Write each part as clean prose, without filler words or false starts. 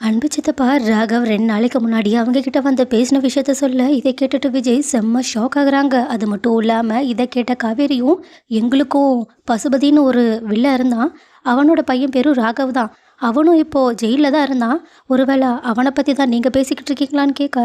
அன்பு சித்தப்பா ராகவ் 2 நாளைக்கு முன்னாடி அவங்க கிட்ட வந்து பேசின விஷயத்த சொல்ல, இதை கேட்டுட்டு விஜய் செம்ம ஷாக் ஆகுறாங்க. அது மட்டும் இல்லாம, இதை கேட்ட காவேரியும், எங்களுக்கும் பசுபதின்னு ஒரு வில்லன் இருந்தான். அவனோட பையன் பேரும் ராகவ் தான். அவனும் இப்போ ஜெயில்ல தான் இருந்தான். ஒருவேளை அவனை பத்தி தான் நீங்க பேசிக்கிட்டு இருக்கீங்களான்னு கேட்க,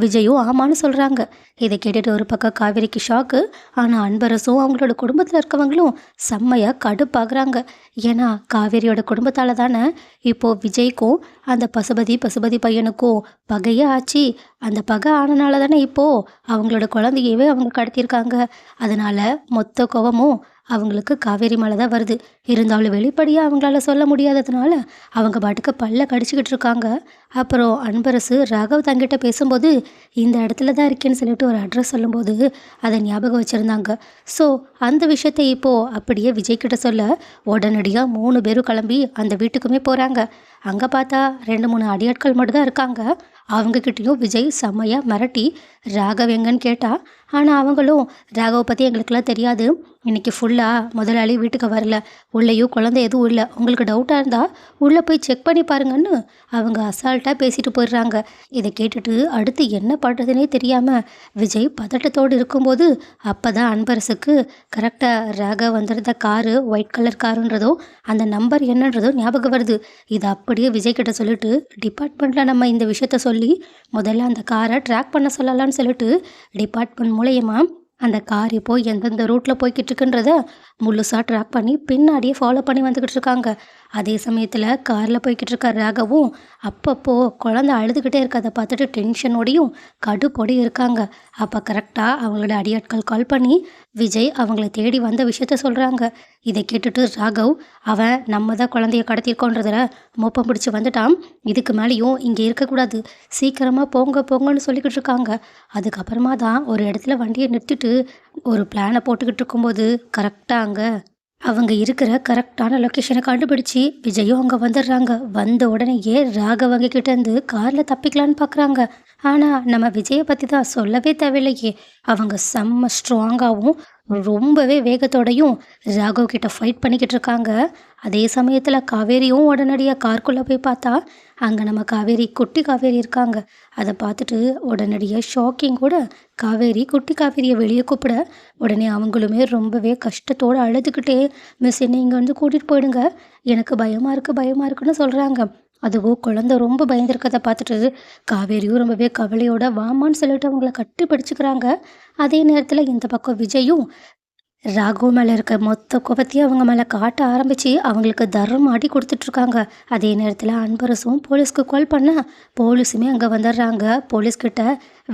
விஜயும் ஆமான்னு சொல்றாங்க. இதை கேட்டுட்டு ஒரு பக்கம் காவேரிக்கு ஷாக்கு. ஆனா அன்பரசும் அவங்களோட குடும்பத்துல இருக்கவங்களும் செம்மையா கடுப்பாகுறாங்க. ஏன்னா காவேரியோட குடும்பத்தால தானே இப்போ விஜய்க்கும் அந்த பசுபதி பையனுக்கும் பகையே ஆச்சு. அந்த பகை ஆனனால தானே இப்போ அவங்களோட குழந்தையவே அவங்க கடத்தியிருக்காங்க. அதனால மொத்த கோவமும் அவங்களுக்கு காவேரி மேலே தான் வருது. இருந்தாலும் வெளிப்படையாக அவங்களால சொல்ல முடியாததுனால அவங்க பாட்டுக்கு பல்ல கடிச்சிக்கிட்டு இருக்காங்க. அப்புறம் அன்பரசு ராகவ் தங்கிட்ட பேசும்போது, இந்த இடத்துல தான் இருக்கேன்னு சொல்லிட்டு ஒரு அட்ரஸ் சொல்லும்போது அதை ஞாபகம் வச்சுருந்தாங்க. ஸோ அந்த விஷயத்தை இப்போது அப்படியே விஜய்கிட்ட சொல்ல, உடனடியாக 3 பேரும் கிளம்பி அந்த வீட்டுக்குமே போகிறாங்க. அங்கே பார்த்தா 2-3 அடியாட்கள் மட்டும் தான் இருக்காங்க. அவங்கக்கிட்டேயும் விஜய் செம்மையாக மிரட்டி ராகவ் எங்கன்னு கேட்டா, ஆனால் அவங்களும் ராகவை பற்றி எங்களுக்கெல்லாம் தெரியாது. இன்னைக்கு ஃபுல்லாக முதலாளி வீட்டுக்கு வரல, உள்ளேயும் குழந்தை எதுவும் இல்லை, உங்களுக்கு டவுட்டாக இருந்தால் உள்ளே போய் செக் பண்ணி பாருங்கன்னு அவங்க அசால்ட்டாக பேசிட்டு போயிடுறாங்க. இதை கேட்டுட்டு அடுத்து என்ன பண்ணுறதுனே தெரியாமல் விஜய் பதட்டத்தோடு இருக்கும்போது, அப்போ தான் அன்பரசுக்கு கரெக்டாக ராகவ் வந்திருந்த காரு ஒயிட் கலர் காருன்றதோ அந்த நம்பர் என்னன்றதோ ஞாபகம் வருது. இதை அப்படியே விஜய் கிட்ட சொல்லிட்டு, டிபார்ட்மெண்ட்டில் நம்ம இந்த விஷயத்த சொல்லி முதல்ல அந்த காரை ட்ராக் பண்ண சொல்லலாம்னு சொல்லிட்டு டிபார்ட்மெண்ட் மூலயமா அந்த கார் இப்போ எந்தெந்த ரூட்டில் போய்கிட்டு இருக்குன்றத முழுசாக ட்ராக் பண்ணி பின்னாடியே ஃபாலோ பண்ணி வந்துக்கிட்டு இருக்காங்க. அதே சமயத்தில் காரில் போய்கிட்டு இருக்க ராகவும் அப்பப்போ குழந்தை அழுதுகிட்டே இருக்கதை பார்த்துட்டு டென்ஷனோடையும் கடுப்போடையும் இருக்காங்க. அப்போ கரெக்டாக அவங்களோட அடியாட்கள் கால் பண்ணி விஜய் அவங்கள தேடி வந்த விஷயத்த சொல்கிறாங்க. இதை கேட்டுட்டு ராகவ், அவன் நம்ம தான் குழந்தைய கடத்தியிருக்கோன்றதில் மோப்பம் பிடிச்சி வந்துட்டான், இதுக்கு மேலேயும் இங்கே இருக்கக்கூடாது, சீக்கிரமாக போங்க போங்கன்னு சொல்லிக்கிட்டு இருக்காங்க. அதுக்கப்புறமா தான் ஒரு இடத்துல வண்டியை நிறுத்திட்டு ஒரு பிளானை போட்டுக்கிட்டு இருக்கும்போது கரெக்டாக அங்கே அவங்க இருக்கிற கரெக்டான லொக்கேஷனை கண்டுபிடிச்சி விஜயும் அங்கே வந்துடுறாங்க. வந்த உடனேயே ராகவங்க கிட்டேருந்து காரில் தப்பிக்கலான்னு பார்க்குறாங்க. ஆனால் நம்ம விஜயை பற்றி தான் சொல்லவே தேவையில்லையே. அவங்க செம்ம ஸ்ட்ராங்காகவும் ரொம்பவே வேகத்தோடையும் ராகவ் கிட்ட ஃபைட் பண்ணிக்கிட்டு இருக்காங்க. அதே சமயத்தில் காவேரியும் உடனடியாக கார்க்குள்ளே போய் பார்த்தா அங்கே நம்ம காவேரி குட்டி காவேரி இருக்காங்க. அதை பார்த்துட்டு உடனடியாக ஷாக்கிங் கூட காவேரி குட்டி காவேரியை வெளியே கூப்பிட, உடனே அவங்களுமே ரொம்பவே கஷ்டத்தோடு அழுதுகிட்டே, மிஸ் என்னை இங்கே வந்து கூட்டிகிட்டு போயிடுங்க, எனக்கு பயமாக இருக்குன்னு சொல்கிறாங்க. அதுவும் குழந்தை ரொம்ப பயந்துருக்கதை பார்த்துட்டு காவேரியும் ரொம்பவே கவலையோட வாமான்னு சொல்லிட்டு அவங்கள கட்டி பிடிச்சிக்கிறாங்க. அதே நேரத்தில் இந்த பக்கம் விஜயும் ராகவ் மேலே இருக்க மொத்த கோபத்தையும் அவங்க மேலே காட்ட ஆரம்பித்து அவங்களுக்கு தரம் ஆடி கொடுத்துட்ருக்காங்க. அதே நேரத்தில் அன்பரசும் போலீஸ்க்கு கால் பண்ண போலீஸுமே அங்கே வந்துடுறாங்க. போலீஸ்கிட்ட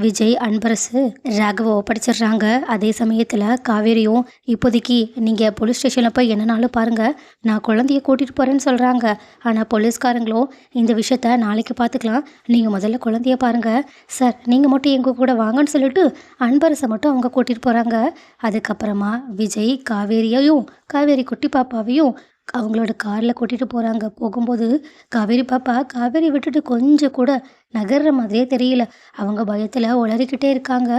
விஜய் அன்பரசு ராகவை ஒப்படைச்சிடுறாங்க. அதே சமயத்தில் காவேரியும், இப்போதைக்கு நீங்கள் போலீஸ் ஸ்டேஷனில் போய் என்னன்னாலும் பாருங்கள், நான் குழந்தைய கூட்டிகிட்டு போகிறேன்னு சொல்கிறாங்க. ஆனால் போலீஸ்காரங்களும் இந்த விஷயத்த நாளைக்கு பார்த்துக்கலாம், நீங்கள் முதல்ல குழந்தைய பாருங்கள் சார், நீங்கள் மட்டும் எங்கள் கூட வாங்கன்னு சொல்லிட்டு அன்பரசை மட்டும் அவங்க கூட்டிகிட்டு போகிறாங்க. அதுக்கப்புறமா விஜய் காவேரியையும் காவேரி குட்டி பாப்பாவையும் அவங்களோட காரில் கூட்டிகிட்டு போகிறாங்க. போகும்போது காவேரி பாப்பா காவேரி விட்டுட்டு கொஞ்சம் கூட நகர்ற மாதிரியே தெரியல. அவங்க பயத்தில் உளறிக்கிட்டே இருக்காங்க.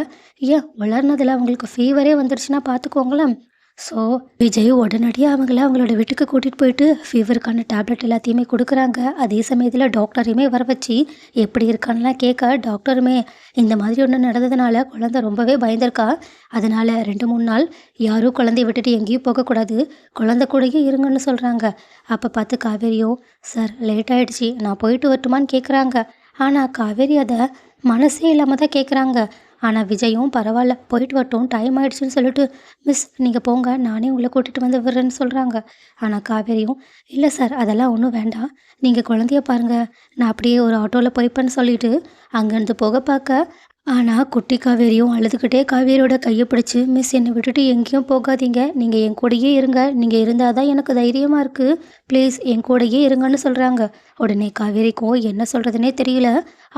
ஏன் உளர்னதில் அவங்களுக்கு ஃபீவரே வந்துடுச்சுன்னா பார்த்துக்கோங்களேன். ஸோ விஜய் உடனடியாக அவங்களோட வீட்டுக்கு கூட்டிகிட்டு போயிட்டு ஃபீவருக்கான டேப்லெட் எல்லாத்தையுமே கொடுக்குறாங்க. அதே சமயத்தில் டாக்டரையுமே வர வச்சு எப்படி இருக்கான்லாம் கேட்க, டாக்டருமே இந்த மாதிரி ஒன்று நடந்ததுனால குழந்தை ரொம்பவே பயந்துருக்கா, அதனால் 2-3 நாள் யாரும் குழந்தைய விட்டுட்டு எங்கேயும் போகக்கூடாது, குழந்தை கூடயே இருங்கன்னு சொல்கிறாங்க. அப்போ பார்த்து காவேரியும், சார் லேட் ஆகிடுச்சி, நான் போயிட்டு வரட்டுமான்னு கேட்குறாங்க. ஆனால் காவேரி அதை மனசே இல்லாமல் தான் கேட்குறாங்க. ஆனால் விஜயும் பரவாயில்ல போயிட்டு வரட்டும், டைம் ஆகிடுச்சின்னு சொல்லிட்டு, மிஸ் நீங்கள் போங்க, நானே உங்களை கூட்டிகிட்டு வந்து விடுறேன்னு சொல்கிறாங்க. ஆனால் காவேரியும், இல்லை சார் அதெல்லாம் ஒன்றும் வேண்டாம், நீங்கள் குழந்தைய பாருங்கள், நான் அப்படியே ஒரு ஆட்டோவில் போய்ப்பேன்னு சொல்லிட்டு அங்கேருந்து போக பார்க்க, ஆனால் குட்டி காவேரியும் அழுதுகிட்டே காவேரியோட கையை பிடிச்சி, மிஸ் என்னை விட்டுட்டு எங்கேயும் போகாதீங்க, நீங்கள் என் கூடயே இருங்க, நீங்கள் இருந்தால் தான் எனக்கு தைரியமாக இருக்குது, ப்ளீஸ் என் கூடயே இருங்கன்னு சொல்கிறாங்க. உடனே காவேரிக்கும் என்ன சொல்கிறதுனே தெரியல.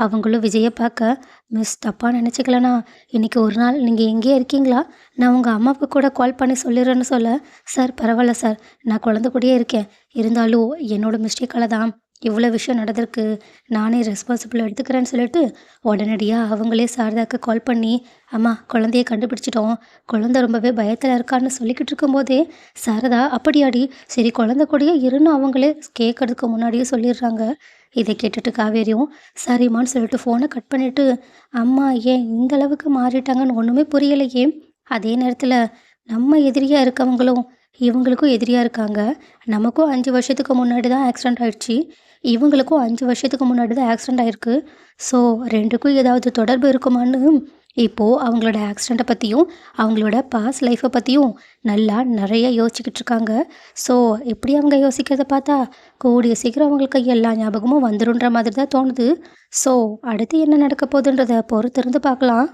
அவங்களும் விஜயை பார்க்க, மிஸ் தப்பாக நினச்சிக்கலண்ணா, இன்றைக்கி ஒரு நாள் நீங்கள் எங்கேயே இருக்கீங்களா, நான் உங்கள் அம்மாவுக்கு கூட கால் பண்ணி சொல்லிடுறேன்னு சொல்ல, சார் பரவாயில்ல சார், நான் குழந்தை கூடயே இருக்கேன், இருந்தாலும் என்னோடய மிஸ்டேக்கால் தான் இவ்வளோ விஷயம் நடந்திருக்கு, நானே ரெஸ்பான்சிபிள் எடுத்துக்கிறேன்னு சொல்லிட்டு உடனடியாக அவங்களே சாரதாக்கு கால் பண்ணி, அம்மா குழந்தைய கண்டுபிடிச்சிட்டோம், குழந்தை ரொம்பவே பயத்தில் இருக்கான்னு சொல்லிக்கிட்டு இருக்கும்போதே சாரதா, அப்படியாடி, சரி குழந்தை கூடயே இருன்னு அவங்களே கேட்கறதுக்கு முன்னாடியே சொல்லிடுறாங்க. இதை கேட்டுட்டு காவேரியும் சரிம்மான்னு சொல்லிட்டு ஃபோனை கட் பண்ணிட்டு, அம்மா ஏன் இந்த அளவுக்கு மாறிட்டாங்கன்னு ஒன்றுமே புரியலையே. அதே நேரத்தில் நம்ம எதிரியாக இருக்கவங்களும் இவங்களுக்கும் எதிரியாக இருக்காங்க. நமக்கும் 5 வருஷத்துக்கு முன்னாடி தான் ஆக்சிடெண்ட் ஆயிடுச்சு. இவங்களுக்கும் 5 வருஷத்துக்கு முன்னாடி தான் ஆக்சிடெண்ட் ஆயிருக்கு. ஸோ ரெண்டுக்கும் ஏதாவது தொடர்பு இருக்குமான்னு இப்போது அவங்களோட ஆக்சிடெண்ட்டை பற்றியும் அவங்களோட பாஸ்ட் லைஃப்பை பற்றியும் நல்லா நிறைய யோசிச்சுக்கிட்டு இருக்காங்க. ஸோ எப்படி அவங்க யோசிக்கிறத பார்த்தா கூடிய சீக்கிரம் அவங்களுக்கு எல்லா ஞாபகமும் வந்துருன்ற மாதிரி தான் தோணுது. ஸோ அடுத்து என்ன நடக்க போகுதுன்றத பொறுத்திருந்து பார்க்கலாம்.